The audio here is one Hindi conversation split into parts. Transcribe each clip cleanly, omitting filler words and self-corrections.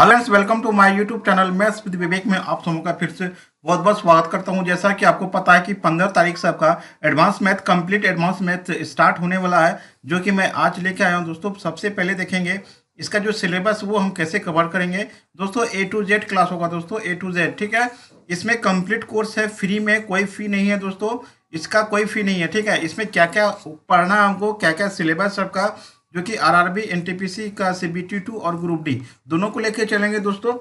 Friends, welcome to my YouTube channel maths with Vivek में आप सबों का फिर से बहुत बहुत स्वागत करता हूं। जैसा कि आपको पता है कि 15 तारीख से आपका advance math complete advance math start होने वाला है, जो कि मैं आज लेके आया हूं। दोस्तों, सबसे पहले देखेंगे इसका जो सिलेबस वो हम कैसे कवर करेंगे। दोस्तों, A to Z क्लास होगा। दोस्तों, A to Z, ठीक है। इसमें कंप्लीट कोर्स है, फ्री में, कोई फी नहीं है। दोस्तों, इसका कोई फी नहीं है, ठीक है। इसमें क्या क्या पढ़ना है हमको, क्या क्या सिलेबस सबका, जो कि आरआरबी एनटीपीसी का CBT2 और ग्रुप डी दोनों को लेके चलेंगे। दोस्तों,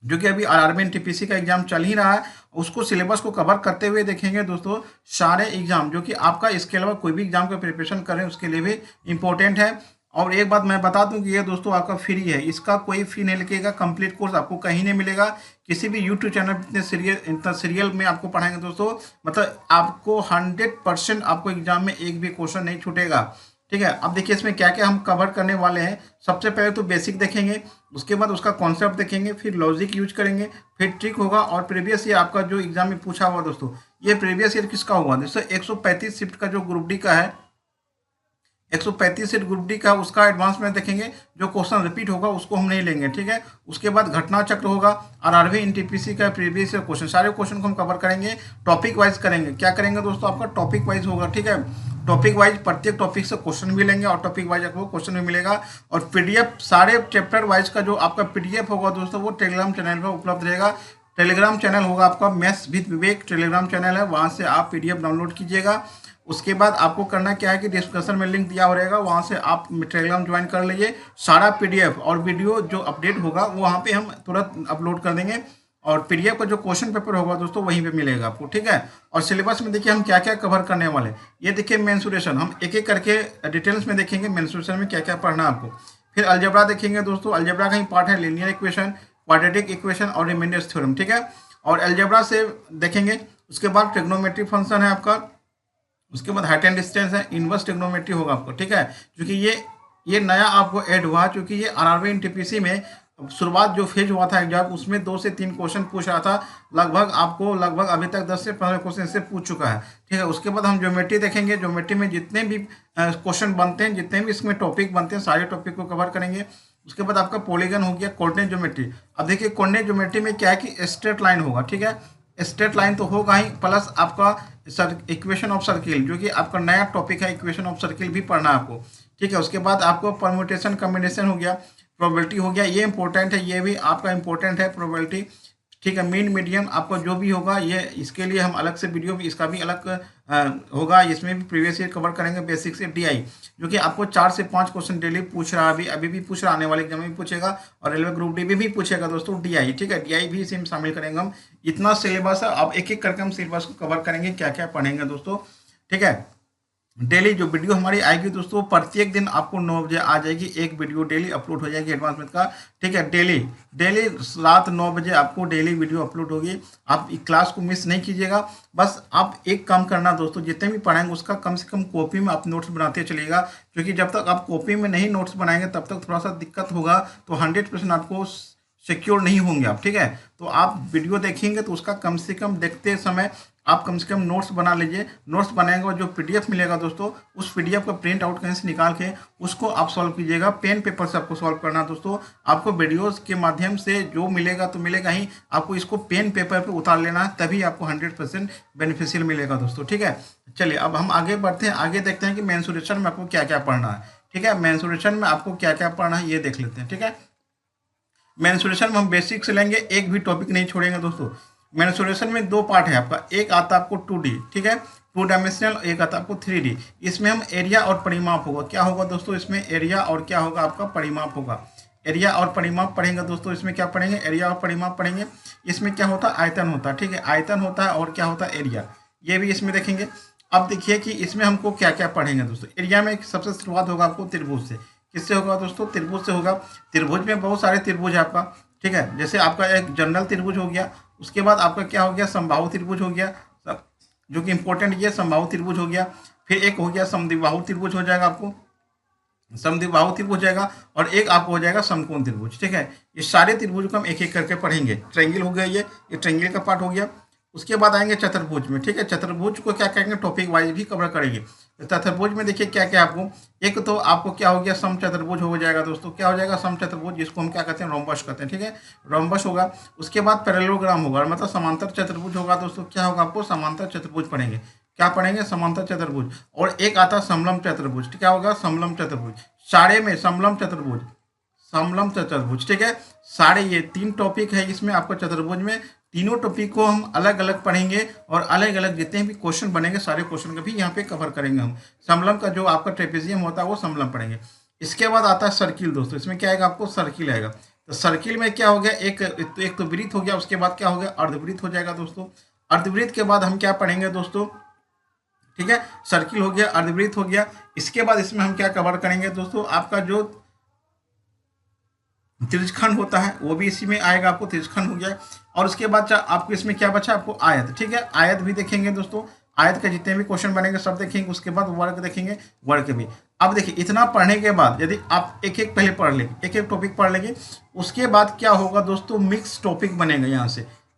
जो कि अभी आरआरबी एनटीपीसी का एग्जाम चल ही रहा है, उसको सिलेबस को कवर करते हुए देखेंगे। दोस्तों, सारे एग्जाम जो कि आपका इसके अलावा कोई भी एग्जाम का प्रिपरेशन करें उसके लिए भी इंपॉर्टेंट है। और एक बात मैं बता दूं कि ये दोस्तों आपका फ्री है, इसका कोई फी नहीं लगेगा। कंप्लीट कोर्स आपको कहीं नहीं मिलेगा, किसी भी यूट्यूब चैनल इतना सीरियल में आपको पढ़ाएंगे। दोस्तों, मतलब आपको 100% आपको एग्जाम में एक भी क्वेश्चन नहीं छूटेगा, ठीक है। अब देखिए इसमें क्या क्या हम कवर करने वाले हैं। सबसे पहले तो बेसिक देखेंगे, उसके बाद उसका कॉन्सेप्ट देखेंगे, फिर लॉजिक यूज करेंगे, फिर ट्रिक होगा, और प्रीवियस ईयर आपका जो एग्जाम में पूछा हुआ। दोस्तों, ये प्रीवियस ईयर किसका हुआ, दोस्तों 135 शिफ्ट का जो ग्रुप डी का है, 135 सीट ग्रुप डी का, उसका एडवांस में देखेंगे। जो क्वेश्चन रिपीट होगा उसको हम नहीं लेंगे, ठीक है। उसके बाद घटना चक्र होगा, आरआरबी एनटीपीसी का प्रीवियस ईयर क्वेश्चन, सारे क्वेश्चन को हम कवर करेंगे। टॉपिक वाइज करेंगे, क्या करेंगे दोस्तों, आपका टॉपिक वाइज होगा, ठीक है। टॉपिक वाइज प्रत्येक टॉपिक से क्वेश्चन भी लेंगे और टॉपिक वाइज आपको क्वेश्चन भी मिलेगा। और पीडीएफ सारे चैप्टर वाइज का जो आपका पीडीएफ होगा दोस्तों, वो टेलीग्राम चैनल पर उपलब्ध रहेगा। टेलीग्राम चैनल होगा आपका maths with Vivek Telegram channel है, वहाँ से आप पीडीएफ डाउनलोड कीजिएगा। उसके बाद आपको करना क्या है कि डिस्क्रिप्शन में लिंक दिया हो रहेगा, वहाँ से आप टेलीग्राम ज्वाइन कर लीजिए। सारा पीडीएफ और वीडियो जो अपडेट होगा वो वहाँ पे हम तुरंत अपलोड कर देंगे। और पीडीएफ का जो क्वेश्चन पेपर होगा दोस्तों वहीं पे मिलेगा आपको, ठीक है। और सिलेबस में देखिए हम क्या क्या कवर करने वाले। ये देखिए मेंसुरेशन, हम एक एक करके डिटेल्स में देखेंगे मेंसुरेशन में क्या क्या पढ़ना है आपको। फिर अलजेब्रा देखेंगे दोस्तों, अलजेब्रा का ही पार्ट है लीनियर इक्वेशन, क्वाड्रेटिक इक्वेशन और रिमाइंडर्स थ्योरम, ठीक है। और अलजेब्रा से देखेंगे। उसके बाद ट्रिग्नोमेट्री फंक्शन है आपका, उसके बाद हाइट एंड डिस्टेंस है, इनवर्स ट्रिग्नोमेट्री होगा आपको, ठीक है। क्योंकि ये नया आपको ऐड हुआ, क्योंकि ये आरआरबी एनटीपीसी में शुरुआत जो फेज हुआ था एग्जाम, उसमें 2 से 3 क्वेश्चन पूछ रहा था। लगभग अभी तक 10 से 15 क्वेश्चन इससे पूछ चुका है, ठीक है। उसके बाद हम ज्योमेट्री देखेंगे। ज्योमेट्री में जितने भी क्वेश्चन बनते हैं, जितने भी इसमें टॉपिक बनते हैं, सारे टॉपिक को कवर करेंगे। उसके बाद आपका पॉलीगन हो गया, कोऑर्डिनेट ज्योमेट्री। अब देखिए कोऑर्डिनेट ज्योमेट्री में क्या है कि स्ट्रेट लाइन होगा, ठीक है। स्ट्रेट लाइन तो होगा ही, प्लस आपका इक्वेशन ऑफ सर्किल, जो कि आपका नया टॉपिक है, इक्वेशन ऑफ सर्किल भी पढ़ना है आपको, ठीक है। उसके बाद आपको परम्यूटेशन कॉम्बिनेशन हो गया, प्रोबेबिलिटी हो गया, ये इंपॉर्टेंट है, ये भी आपका इंपॉर्टेंट है प्रोबेबिलिटी, ठीक है। मीन मीडियम आपका जो भी होगा, ये इसके लिए हम अलग से वीडियो भी, इसका भी अलग होगा, इसमें भी प्रीवियस ईयर कवर करेंगे। बेसिक से डीआई, जो कि आपको 4 से 5 क्वेश्चन डेली पूछ रहा है, अभी भी पूछ रहा, आने वाले एग्जाम में भी पूछेगा, और रेलवे ग्रुप डी भी पूछेगा दोस्तों डीआई, ठीक है। डीआई भी इसी में शामिल करेंगे हम। इतना सिलेबस है, अब एक एक करके हम सिलेबस को कवर करेंगे, क्या क्या पढ़ेंगे दोस्तों, ठीक है। डेली जो वीडियो हमारी आएगी दोस्तों, प्रत्येक दिन आपको 9 बजे आ जाएगी, एक वीडियो डेली अपलोड हो जाएगी एडवांस मैथ का, ठीक है। डेली रात 9 बजे आपको डेली वीडियो अपलोड होगी। आप क्लास को मिस नहीं कीजिएगा। बस आप एक काम करना दोस्तों, जितने भी पढ़ाएंगे उसका कम से कम कॉपी में आप नोट्स बनाते चलिएगा, क्योंकि जब तक आप कॉपी में नहीं नोट्स बनाएंगे तब तक थोड़ा सा दिक्कत होगा। तो 100% आपको सिक्योर नहीं होंगे आप, ठीक है। तो आप वीडियो देखेंगे तो उसका कम से कम देखते समय आप कम से कम नोट्स बना लीजिए। नोट्स बनाएंगे और जो पीडीएफ मिलेगा दोस्तों, उस पीडीएफ का प्रिंट आउट कहीं से निकाल के उसको आप सॉल्व कीजिएगा। पेन पेपर से आपको सॉल्व करना है दोस्तों। आपको वीडियोस के माध्यम से जो मिलेगा तो मिलेगा ही, आपको इसको पेन पेपर पे उतार लेना है, तभी आपको 100% बेनिफिशियल मिलेगा दोस्तों, ठीक है। चलिए अब हम आगे बढ़ते हैं, आगे देखते हैं कि मेंसुरेशन में आपको क्या क्या पढ़ना है, ठीक है। मेंसुरेशन में आपको क्या क्या पढ़ना है ये देख लेते हैं, ठीक है। मेंसुरेशन में हम बेसिक से लेंगे, एक भी टॉपिक नहीं छोड़ेंगे दोस्तों। मेंसुरेशन में 2 पार्ट है आपका, एक आता है आपको 2D, ठीक है, 2 डायमेंशनल, एक आता है आपको 3D। इसमें हम एरिया और परिमाप होगा, क्या होगा दोस्तों, इसमें एरिया और क्या होगा आपका परिमाप होगा। एरिया और परिमाप पढ़ेंगे दोस्तों, इसमें क्या पढ़ेंगे, एरिया और परिमाप पढ़ेंगे। इसमें क्या होता है, आयतन होता है, ठीक है, आयतन होता है, और क्या होता है, एरिया, ये भी इसमें देखेंगे। अब देखिए कि इसमें हमको क्या क्या पढ़ेंगे दोस्तों। एरिया में सबसे शुरुआत होगा आपको त्रिभुज से। किससे होगा दोस्तों, त्रिभुज से होगा। त्रिभुज में बहुत सारे त्रिभुज है आपका, ठीक है। जैसे आपका एक जनरल त्रिभुज हो गया, उसके बाद आपका क्या हो गया, समबाहु त्रिभुज हो गया, जो कि इंपॉर्टेंट ये समबाहु त्रिभुज हो गया। फिर एक हो गया समद्विबाहु त्रिभुज हो जाएगा आपको, समद्विबाहु त्रिभुज हो जाएगा, और एक आपको हो जाएगा समकोण त्रिभुज, ठीक है। ये सारे त्रिभुज को हम एक एक करके पढ़ेंगे। ट्रायंगल हो गया, ये ट्रायंगल का पार्ट हो गया। उसके बाद आएंगे चतुर्भुज में, ठीक है। चतुर्भुज को क्या करेंगे, टॉपिक वाइज भी कवर करेंगे। तो चतुर्भुज में देखिए क्या क्या आपको, एक तो आपको क्या हो गया, सम चतुर्भुज हो जाएगा दोस्तों। क्या हो जाएगा, सम चतुर्भुज, जिसको हम क्या कहते हैं, रोम्बस कहते हैं, ठीक है, रोम्बस होगा। उसके बाद पैरेललोग्राम होगा, मतलब समांतर चतुर्भुज होगा दोस्तों। क्या होगा, आपको समांतर चतुर्भुज पढ़ेंगे। क्या पढ़ेंगे, समांतर चतुर्भुज। और एक आता समलम चतुर्भुज, क्या होगा, समलम चतुर्भुज। सारे में समलम चतुर्भुज, समलम चतुर्भुज, ठीक है। सारे ये 3 टॉपिक है इसमें आपको चतुर्भुज में। तीनों टॉपिक को हम अलग अलग पढ़ेंगे और अलग अलग जितने भी क्वेश्चन बनेंगे सारे क्वेश्चन का भी यहाँ पे कवर करेंगे हम। समलम का जो आपका ट्रेपेजियम होता है वो समलम पढ़ेंगे। इसके बाद आता है सर्किल दोस्तों। इसमें क्या आएगा, आपको सर्किल आएगा। तो सर्किल में क्या हो गया, एक तो वृत्त हो गया, उसके बाद क्या हो गया, अर्धवृत्त हो जाएगा दोस्तों। अर्धवृत्त के बाद हम क्या पढ़ेंगे दोस्तों, ठीक है, सर्किल हो गया, अर्धवृत्त हो गया। इसके बाद इसमें हम क्या कवर करेंगे दोस्तों, आपका जो त्रिज्यखंड होता है वो भी इसी में आएगा, आपको त्रिज्यखंड हो गया। और उसके बाद आपको इसमें क्या बचा, आपको आयत, ठीक है, आयत भी देखेंगे दोस्तों। आयत के जितने भी क्वेश्चन बनेंगे सब देखेंगे। उसके बाद वर्ग देखेंगे, वर्ग भी। अब देखिए इतना पढ़ने के बाद यदि आप एक एक पहले पढ़ लेंगे, एक एक टॉपिक पढ़ लेंगे, उसके बाद क्या होगा दोस्तों, मिक्स टॉपिक बनेगा।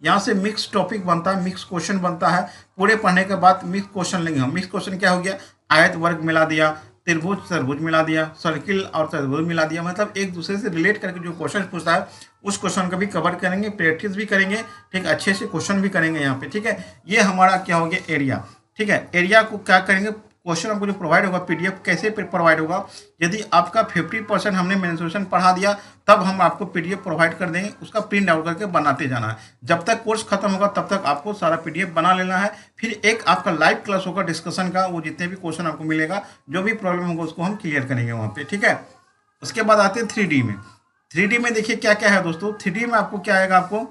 यहाँ से मिक्स टॉपिक बनता है, मिक्स क्वेश्चन बनता है। पूरे पढ़ने के बाद मिक्स क्वेश्चन लेंगे हम। मिक्स क्वेश्चन क्या हो गया, आयत वर्ग मिला दिया, त्रिभुज त्रिभुज मिला दिया, सर्किल और त्रिभुज मिला दिया, मतलब एक दूसरे से रिलेट करके जो क्वेश्चन पूछता है उस क्वेश्चन का भी कवर करेंगे, प्रैक्टिस भी करेंगे, ठीक, अच्छे से क्वेश्चन भी करेंगे यहाँ पे, ठीक है। ये हमारा क्या हो गया, एरिया, ठीक है। एरिया को क्या करेंगे, क्वेश्चन आपको जो प्रोवाइड होगा, पीडीएफ कैसे प्रोवाइड होगा, यदि आपका 50% हमने मेंसुरेशन पढ़ा दिया तब हम आपको पीडीएफ प्रोवाइड कर देंगे। उसका प्रिंट आउट करके बनाते जाना है। जब तक कोर्स खत्म होगा तब तक आपको सारा पीडीएफ बना लेना है। फिर एक आपका लाइव क्लास होगा डिस्कशन का, वो जितने भी क्वेश्चन आपको मिलेगा, जो भी प्रॉब्लम होगा उसको हम क्लियर करेंगे वहाँ पे, ठीक है। उसके बाद आते हैं 3D में। 3D में देखिए क्या क्या है दोस्तों। 3D में आपको क्या आएगा, आपको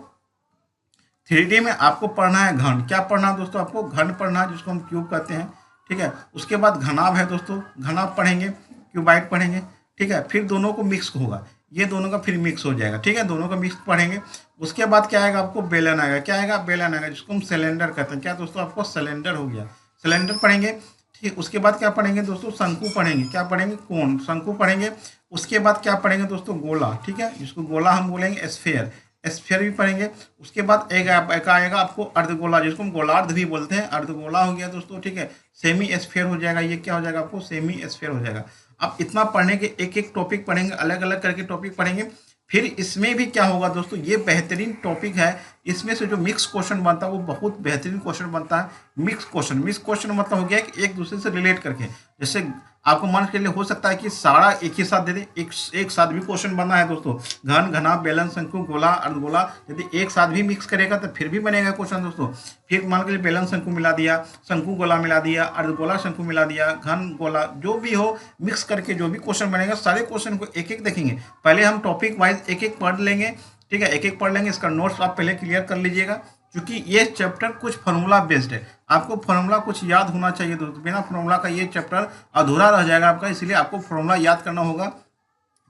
3D में आपको पढ़ना है घन। क्या पढ़ना है दोस्तों, आपको घन पढ़ना है, जिसको हम क्यूब कहते हैं, ठीक है। उसके बाद घनाभ है दोस्तों, घनाभ पढ़ेंगे, क्यूबाइड पढ़ेंगे, ठीक है। फिर दोनों को मिक्स होगा, ये दोनों का फिर मिक्स हो जाएगा, ठीक है, दोनों का मिक्स पढ़ेंगे। उसके बाद क्या आएगा, आपको बेलन आएगा। क्या आएगा, बेलन आएगा, जिसको हम सिलेंडर कहते हैं। क्या दोस्तों, आपको सिलेंडर हो गया, सिलेंडर पढ़ेंगे, ठीक। उसके बाद क्या पढ़ेंगे दोस्तों, शंकु पढ़ेंगे। क्या पढ़ेंगे, कोण, शंकु पढ़ेंगे। उसके बाद क्या पढ़ेंगे दोस्तों, गोला, ठीक है, जिसको गोला हम बोलेंगे, स्फेयर, स्फीयर भी पढ़ेंगे। उसके बाद एक आएगा आपको अर्धगोला, जिसको हम गोलार्ध भी बोलते हैं, अर्धगोला हो गया दोस्तों, ठीक है। सेमी स्फीयर हो जाएगा, ये क्या हो जाएगा, आपको सेमी स्फीयर हो जाएगा। अब इतना पढ़ने के एक एक टॉपिक पढ़ेंगे, अलग अलग करके टॉपिक पढ़ेंगे। फिर इसमें भी क्या होगा दोस्तों, ये बेहतरीन टॉपिक है। इसमें से जो मिक्स क्वेश्चन बनता है वो बहुत बेहतरीन क्वेश्चन बनता है। मिक्स क्वेश्चन मतलब हो गया कि एक दूसरे से रिलेट करके, जैसे आपको मान के लिए हो सकता है कि सारा एक ही साथ दे दे, एक साथ भी क्वेश्चन बनना है दोस्तों। घन, घना, बेलन, शंकु, गोला, अर्धगोला, यदि एक साथ भी मिक्स करेगा तो फिर भी बनेगा क्वेश्चन दोस्तों। फिर मान के लिए बेलन शंकु मिला दिया, शंकु गोला मिला दिया, अर्धगोला शंकु मिला दिया, घन गोला, जो भी हो मिक्स करके जो भी क्वेश्चन बनेगा, सारे क्वेश्चन को एक एक देखेंगे। पहले हम टॉपिक वाइज एक एक पढ़ लेंगे, ठीक है, एक एक पढ़ लेंगे। इसका नोट्स आप पहले क्लियर कर लीजिएगा, क्योंकि ये चैप्टर कुछ फॉर्मूला बेस्ड है। आपको फॉर्मूला कुछ याद होना चाहिए दोस्तों, बिना फॉर्मूला का ये चैप्टर अधूरा रह जाएगा आपका, इसलिए आपको फॉर्मूला याद करना होगा।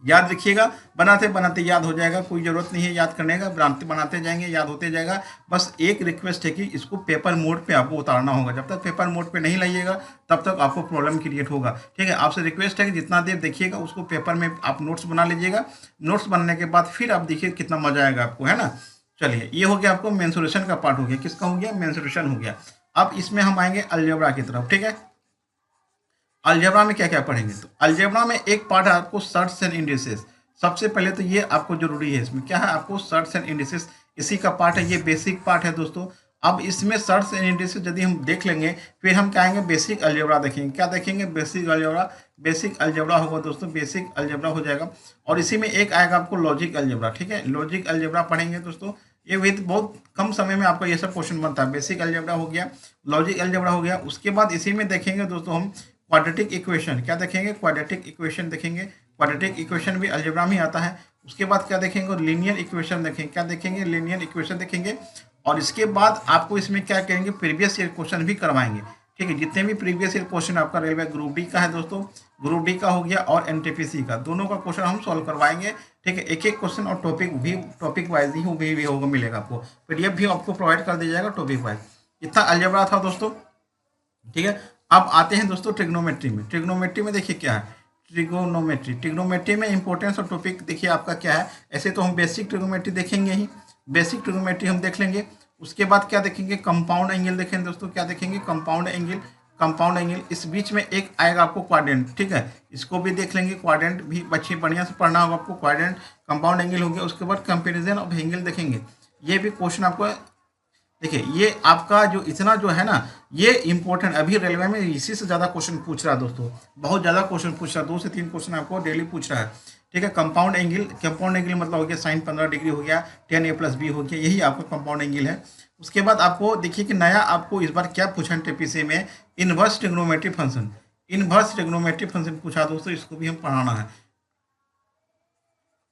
याद रखिएगा, बनाते बनाते याद हो जाएगा, कोई ज़रूरत नहीं है याद करने का, बनाते जाएंगे याद होते जाएगा। बस एक रिक्वेस्ट है कि इसको पेपर मोड पे आपको उतारना होगा। जब तक पेपर मोड पे नहीं लाइएगा तब तक आपको प्रॉब्लम क्रिएट होगा, ठीक है। आपसे रिक्वेस्ट है कि जितना देर देखिएगा उसको पेपर में आप नोट्स बना लीजिएगा। नोट्स बनने के बाद फिर आप देखिए कितना मजा आएगा आपको, है ना। चलिए, ये हो गया आपको मेंसुरेशन का पार्ट हो गया। किसका हो गया, मेंसुरेशन हो गया। अब इसमें हम आएंगे अलजेब्रा की तरफ, ठीक है। अलजेब्रा में क्या क्या पढ़ेंगे, तो अलजेब्रा में एक पार्ट है आपको सर्ट्स एंड इंडिसेस। सबसे पहले तो ये आपको जरूरी है, इसमें क्या है, आपको सर्ट्स एंड इंडिसेस, इसी का पार्ट है, ये बेसिक पार्ट है दोस्तों। अब इसमें सर्ट्स एंड इंडिसेस यदि हम देख लेंगे, फिर हम क्या आएंगे, बेसिक अलजेब्रा देखेंगे। क्या देखेंगे, बेसिक अलजेब्रा। बेसिक अलजेब्रा होगा दोस्तों, बेसिक अलजेब्रा हो जाएगा। और इसी में एक आएगा आपको लॉजिक अलजेब्रा, ठीक है, लॉजिक अलजेब्रा पढ़ेंगे दोस्तों। ये विद बहुत कम समय में आपका ये सब क्वेश्चन बनता है। बेसिक अलजेब्रा हो गया, लॉजिक अलजेब्रा हो गया। उसके बाद इसी में देखेंगे दोस्तों हम क्वाड्रेटिक इक्वेशन। क्या देखेंगे, क्वाड्रेटिक इक्वेशन देखेंगे। क्वाड्रेटिक इक्वेशन भी अलजेब्रा में आता है। उसके बाद क्या देखेंगे, लीनियर इक्वेशन देखेंगे। क्या देखेंगे, लीनियर इक्वेशन देखेंगे। और इसके बाद आपको इसमें क्या करेंगे, प्रीवियस ईयर क्वेश्चन भी करवाएंगे, ठीक है। जितने भी प्रीवियस ईयर क्वेश्चन आपका रेलवे ग्रुप डी का है दोस्तों, ग्रुप डी का हो गया और एनटीपीसी का, दोनों का क्वेश्चन हम सॉल्व करवाएंगे, ठीक है। एक एक क्वेश्चन और टॉपिक वाइज ही होगा, मिलेगा आपको। पीडीएफ भी आपको प्रोवाइड कर दिया जाएगा टॉपिक वाइज। इतना अलजेब्रा था दोस्तों, ठीक है। अब आते हैं दोस्तों ट्रिग्नोमेट्री में। ट्रिग्नोमेट्री में देखिए क्या है, ट्रिग्नोमेट्री में इंपॉर्टेंस और टॉपिक देखिए आपका क्या है। ऐसे तो हम बेसिक ट्रिग्नोमेट्री देखेंगे ही, बेसिक ट्रिग्नोमेट्री हम देख लेंगे। उसके बाद क्या देखेंगे, कंपाउंड एंगल देखेंगे दोस्तों, क्या देखेंगे, कंपाउंड एंगल। कंपाउंड एंगल, इस बीच में एक आएगा आपको क्वाड्रेंट, ठीक है, इसको भी देख लेंगे, क्वाड्रेंट भी अच्छी बढ़िया से पढ़ना होगा आपको। क्वाड्रेंट, कंपाउंड एंगल हो गया, उसके बाद कंपेरिजन ऑफ एंगल देखेंगे। ये भी क्वेश्चन आपको, देखिए ये आपका जो इतना जो है ना, ये इंपॉर्टेंट, अभी रेलवे में इसी से ज़्यादा क्वेश्चन पूछ रहा है दोस्तों, बहुत ज़्यादा क्वेश्चन पूछ रहा है, 2 से 3 क्वेश्चन आपको डेली पूछ रहा है, ठीक है। कंपाउंड एंगल, कंपाउंड एंगल मतलब हो गया साइन 15 डिग्री हो गया, 10a+b हो गया, यही आपका कंपाउंड एंगल है। उसके बाद आपको देखिए कि नया आपको इस बार क्या पूछा है टीपीसी में, inverse trigonometry function. Inverse trigonometry function पूछा दोस्तों, इसको भी हम पढ़ाना है,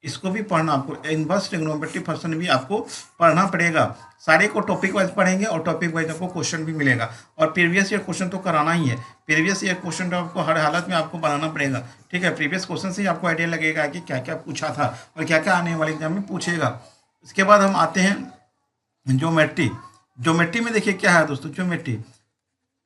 इसको भी पढ़ना आपको, इनवर्स ट्रिग्नोमेट्री फंक्शन भी आपको पढ़ना पड़ेगा। सारे को टॉपिक वाइज पढ़ेंगे और टॉपिक वाइज आपको क्वेश्चन भी मिलेगा, और प्रीवियस ईयर क्वेश्चन तो कराना ही है, प्रीवियस ईयर क्वेश्चन तो आपको हर हालत में आपको बनाना पड़ेगा, ठीक है। प्रीवियस क्वेश्चन से ही आपको आइडिया लगेगा कि क्या क्या पूछा था और क्या क्या आने वाले एग्जाम में पूछेगा। इसके बाद हम आते हैं ज्योमेट्री। ज्योमेट्री में देखिए क्या है दोस्तों,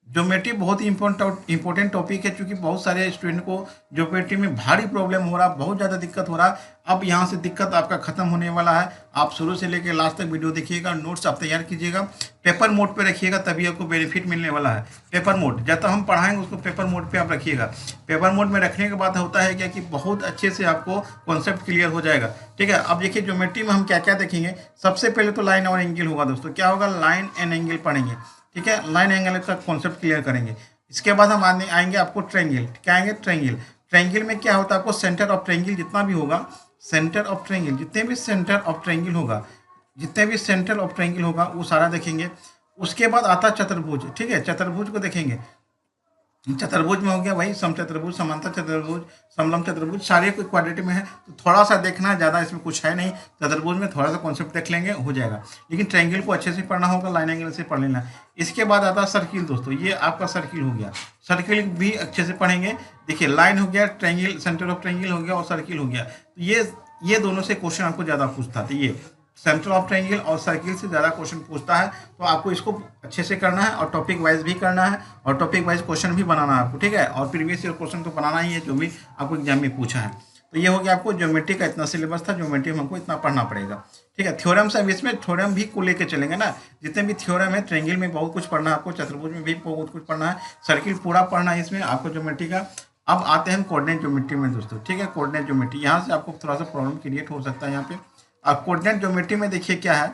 ज्योमेट्री बहुत ही इंपॉर्टेंट टॉपिक है, क्योंकि बहुत सारे स्टूडेंट को ज्योमेट्री में भारी प्रॉब्लम हो रहा, बहुत ज़्यादा दिक्कत हो रहा। अब यहाँ से दिक्कत आपका खत्म होने वाला है। आप शुरू से लेकर लास्ट तक वीडियो देखिएगा, नोट्स आप तैयार कीजिएगा, पेपर मोड पे रखिएगा, तभी आपको बेनिफिट मिलने वाला है। पेपर मोड जब तक हम पढ़ाएंगे उसको पेपर मोड पे आप रखिएगा। पेपर मोड में रखने के बाद होता है क्या कि बहुत अच्छे से आपको कॉन्सेप्ट क्लियर हो जाएगा, ठीक है। अब देखिए ज्योमेट्री में हम क्या क्या देखेंगे। सबसे पहले तो लाइन और एंगल होगा दोस्तों, क्या होगा, लाइन एंड एंगल पढ़ेंगे, ठीक है, लाइन एंगल का कॉन्सेप्ट क्लियर करेंगे। इसके बाद हम आएंगे आपको ट्रायंगल, क्या आएंगे, ट्रायंगल। ट्रायंगल में क्या होता है, आपको सेंटर ऑफ ट्रायंगल जितना भी होगा, सेंटर ऑफ ट्रायंगल, जितने भी सेंटर ऑफ ट्रायंगल होगा, जितने भी सेंटर ऑफ ट्रायंगल होगा वो सारा देखेंगे। उसके बाद आता है चतुर्भुज, ठीक है, चतुर्भुज को देखेंगे। चतुर्भुज में हो गया वही समचतुर्भुज, समांतर चतुर्भुज, समलंब चतुर्भुज, सारे कोई क्वाड्रेटिक में है, तो थोड़ा सा देखना है, ज़्यादा इसमें कुछ है नहीं। चतुर्भुज में थोड़ा सा कॉन्सेप्ट देख लेंगे, हो जाएगा। लेकिन ट्रायंगल को अच्छे से पढ़ना होगा, लाइन एंगल से पढ़ लेना। इसके बाद आता है सर्किल दोस्तों, ये आपका सर्किल हो गया, सर्किल भी अच्छे से पढ़ेंगे। देखिए लाइन हो गया, ट्रायंगल, सेंटर ऑफ ट्रायंगल हो गया और सर्किल हो गया। तो ये दोनों से क्वेश्चन आपको ज़्यादा पूछता था, ये सेंटर ऑफ ट्रायंगल और सर्किल से ज़्यादा क्वेश्चन पूछता है। तो आपको इसको अच्छे से करना है और टॉपिक वाइज भी करना है और टॉपिक वाइज क्वेश्चन भी बनाना है आपको, ठीक है। और प्रीवियस ईयर क्वेश्चन तो बनाना ही है जो भी आपको एग्जाम में पूछा है। तो ये हो गया आपको ज्योमेट्री का इतना सिलेबस था, ज्योमेट्री में हमको इतना पढ़ना पड़ेगा, ठीक है। थ्योरम्स अब इसमें थ्योरम भी को लेकर चलेंगे ना, जितने भी थ्योरम है, ट्रायंगल में बहुत कुछ पढ़ना है आपको, चतुर्भुज में भी बहुत कुछ पढ़ना है, सर्किल पूरा पढ़ना है इसमें आपको ज्योमेट्री का। अब आते हैं कोऑर्डिनेट ज्योमेट्री में दोस्तों, ठीक है। कोऑर्डिनेट ज्योमेट्री, यहाँ से आपको थोड़ा सा प्रॉब्लम क्रिएट हो सकता है यहाँ पे। अब कोऑर्डिनेट ज्योमेट्री में देखिए क्या है,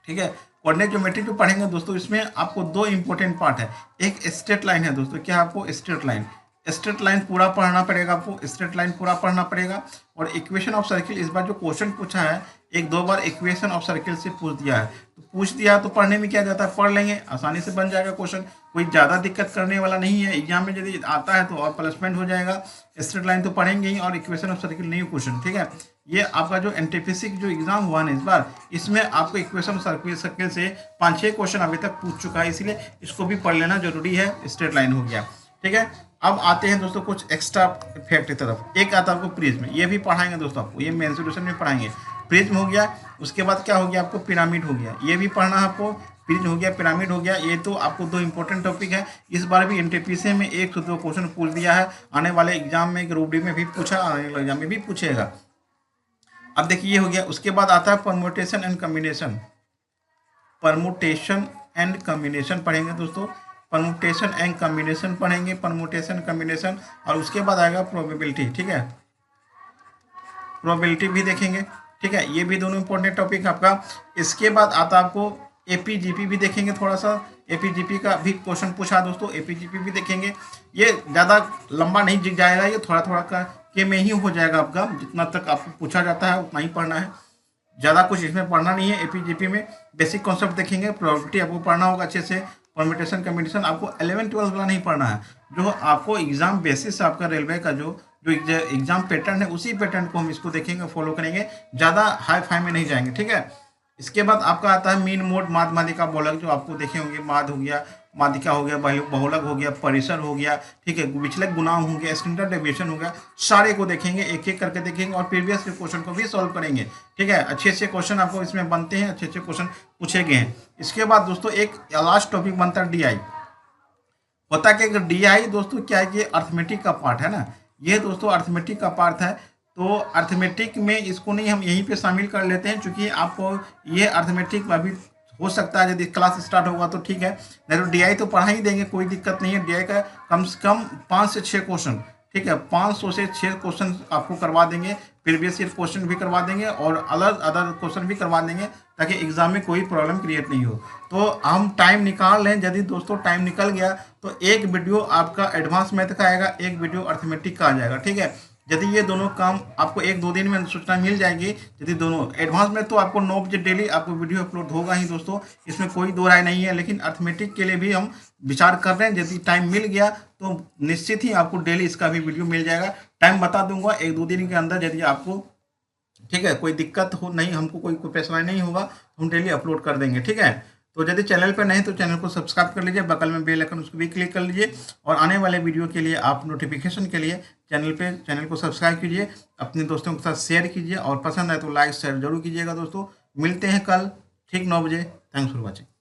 ठीक है। कोऑर्डिनेट ज्योमेट्री जो पढ़ेंगे दोस्तों, इसमें आपको 2 इंपॉर्टेंट पार्ट है। एक स्ट्रेट लाइन है दोस्तों, क्या आपको स्ट्रेट लाइन, स्ट्रेट लाइन पूरा पढ़ना पड़ेगा आपको, स्ट्रेट लाइन पूरा पढ़ना पड़ेगा। और इक्वेशन ऑफ सर्किल, इस बार जो क्वेश्चन पूछा है 1-2 बार इक्वेशन ऑफ सर्किल से पूछ दिया है, तो पूछ दिया तो पढ़ने में क्या जाता है, पढ़ लेंगे, आसानी से बन जाएगा क्वेश्चन, कोई ज़्यादा दिक्कत करने वाला नहीं है। एग्जाम में यदि आता है तो और प्लसमेंट हो जाएगा। स्ट्रेट लाइन तो पढ़ेंगे ही और इक्वेशन ऑफ सर्किल नहीं क्वेश्चन, ठीक है। ये आपका जो एनटीपीसी जो एग्जाम हुआ ना इस बार, इसमें आपको इक्वेशन सर्किल से 5-6 क्वेश्चन अभी तक पूछ चुका है, इसलिए इसको भी पढ़ लेना जरूरी है। स्ट्रेट लाइन हो गया, ठीक है। अब आते हैं दोस्तों कुछ एक्स्ट्रा इफेक्ट की तरफ। एक आता है आपको प्रिज्म, ये भी पढ़ाएंगे दोस्तों आपको, ये मेंसुरेशन में पढ़ाएंगे। प्रिज्म हो गया, उसके बाद क्या हो गया आपको, पिरामिड हो गया, ये भी पढ़ना है आपको। प्रिज्म हो गया, पिरामिड हो गया, ये तो आपको 2 इंपॉर्टेंट टॉपिक है। इस बार भी एनटीपीसी में 1 से 2 क्वेश्चन पूछ दिया है, आने वाले एग्जाम में ग्रुप डी में भी पूछा, आने वाले एग्जाम में भी पूछेगा। अब देखिए ये हो गया। उसके बाद आता है permutation and combination, permutation and combination पढ़ेंगे दोस्तों, परमुटेशन एंड कम्बिनेशन पढ़ेंगे, परमुटेशन कम्बिनेशन। और उसके बाद आएगा प्रोबेबिलिटी, ठीक है, प्रोबेबिलिटी भी देखेंगे, ठीक है। ये भी दोनों इंपॉर्टेंट टॉपिक आपका। इसके बाद आता आपको एपीजीपी भी देखेंगे, थोड़ा सा एपीजीपी का भी क्वेश्चन पूछा दोस्तों, एपीजीपी भी देखेंगे। ये ज़्यादा लंबा नहीं जाएगा, ये थोड़ा थोड़ा का के में ही हो जाएगा आपका, जितना तक आपको पूछा जाता है उतना ही पढ़ना है, ज़्यादा कुछ इसमें पढ़ना नहीं है। एपीजीपी में बेसिक कॉन्सेप्ट देखेंगे, प्रोबेबिलिटी आपको पढ़ना होगा अच्छे से, परम्यूटेशन कम्बिनेशन आपको 11-12 वाला नहीं पढ़ना है, जो आपको एग्जाम बेसिस आपका रेलवे का जो एग्जाम पैटर्न है उसी पैटर्न को हम इसको देखेंगे, फॉलो करेंगे, ज़्यादा हाई फाई में नहीं जाएंगे, ठीक है। इसके बाद आपका आता है मीन मोड, माद मादिका बहुलक, जो आपको देखे होंगे, माद हो गया, मादिका हो गया, बहुलक हो गया, परिसर हो गया, ठीक है, विचलक गुणांक हो गया, स्टैंडर्ड डेविएशन हो गया, सारे को देखेंगे, एक एक करके देखेंगे और प्रीवियस के क्वेश्चन को भी सॉल्व करेंगे, ठीक है। अच्छे अच्छे क्वेश्चन आपको इसमें बनते हैं, अच्छे अच्छे क्वेश्चन पूछे गए हैं। इसके बाद दोस्तों एक लास्ट टॉपिक बनता है डीआई। होता है कि डीआई दोस्तों क्या है कि अर्थमेटिक का पार्ट है ना, ये दोस्तों अर्थमेटिक का पार्ट है। तो अर्थमेटिक में इसको नहीं हम यहीं पे शामिल कर लेते हैं, क्योंकि आपको ये अर्थमेटिक अभी हो सकता है यदि क्लास स्टार्ट होगा तो ठीक है, नहीं तो डीआई तो पढ़ा ही देंगे, कोई दिक्कत नहीं है। डीआई का कम से कम 5 से 6 क्वेश्चन, ठीक है, 500 से 6 क्वेश्चन आपको करवा देंगे, प्रीवियस ईयर क्वेश्चन भी करवा देंगे और अलग अदर क्वेश्चन भी करवा देंगे, ताकि एग्जाम में कोई प्रॉब्लम क्रिएट नहीं हो। तो हम टाइम निकाल लें, यदि दोस्तों टाइम निकल गया तो एक वीडियो आपका एडवांस मैथ का आएगा, एक वीडियो अर्थमेटिक का आ जाएगा, ठीक है। यदि ये दोनों काम आपको 1-2 दिन में सूचना मिल जाएगी, यदि दोनों एडवांस में तो आपको 9 बजे डेली आपको वीडियो अपलोड होगा ही दोस्तों, इसमें कोई दो राय नहीं है। लेकिन अर्थमेटिक के लिए भी हम विचार कर रहे हैं, यदि टाइम मिल गया तो निश्चित ही आपको डेली इसका भी वीडियो मिल जाएगा। टाइम बता दूंगा 1-2 दिन के अंदर, यदि आपको ठीक है कोई दिक्कत हो नहीं, हमको कोई परेशानी नहीं होगा तो हम डेली अपलोड कर देंगे, ठीक है। तो यदि चैनल पर नहीं तो चैनल को सब्सक्राइब कर लीजिए, बगल में बेल आइकन उसको भी क्लिक कर लीजिए, और आने वाले वीडियो के लिए आप नोटिफिकेशन के लिए चैनल को सब्सक्राइब कीजिए, अपने दोस्तों के साथ शेयर कीजिए, और पसंद आए तो लाइक शेयर जरूर कीजिएगा दोस्तों। मिलते हैं कल ठीक 9 बजे। Thanks for watching.